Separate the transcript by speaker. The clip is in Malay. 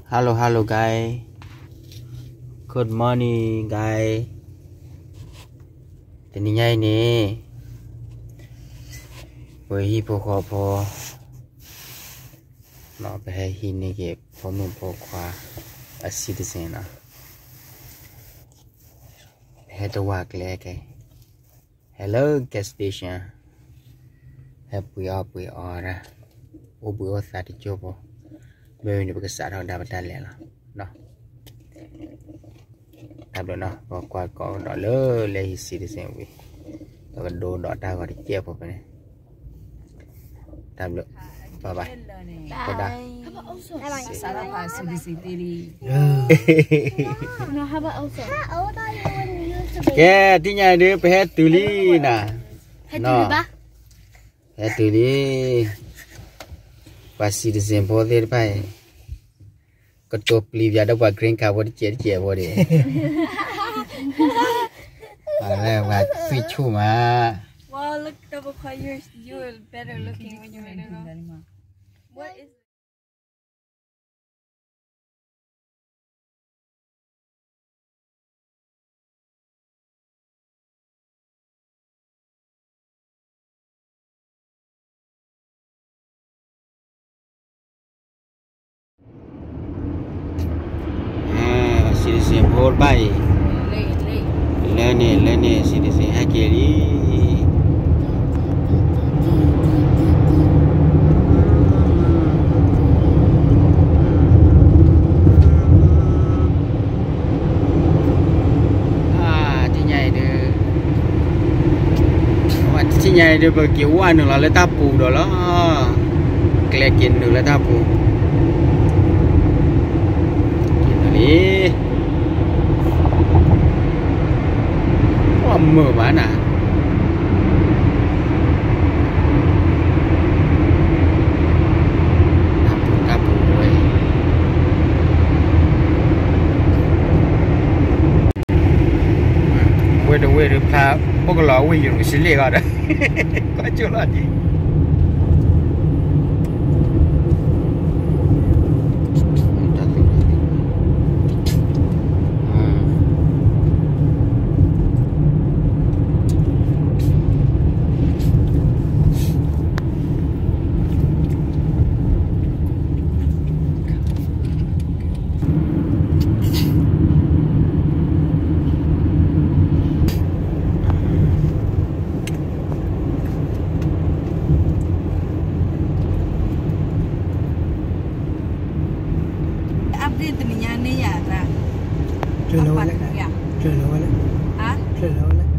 Speaker 1: Hello guys. Good morning guys. Tadi nyai ni. Wei po Nak pergi hini ke pomu pokwa asyik di sana. Head work lagi. Hello gas station. Happy ora. Obu tadi coba. Baru ni berkesan dah dapat lah. Nah. Tapi nah, pokwa kau dah le isi di sana we. Kalau do dah tahu ada siapa apa ni. Tapi bye bye.
Speaker 2: Bye. How about also? Salah pasal di sini. No, how about also?
Speaker 3: How old are you when you used to be?
Speaker 1: Okay, tinya dia pergi tuli nah.
Speaker 3: Head to ba?
Speaker 1: Pergi tuli. Pasti di sini boleh pai. Ketua peli dia ada buat green card boleh cie boleh. Ada buat switch mah.
Speaker 4: Wow, look, double car, you're better looking when you're in it. What is
Speaker 1: Sini sini bol bay. Lene sini sini hakiri. Nhà được bờ kiểu ăn được là lấy tapu đó là kẹt kiến được là tapu kiến đi mở bán à tapu vậy quay được pha bốc lò quay dùng xí lê rồi đấy có chưa là gì
Speaker 2: Update ni ya ni ya ra.
Speaker 5: Chơi lâu lắm. Chơi lâu lắm.
Speaker 2: Hả?
Speaker 5: Chơi lâu lắm.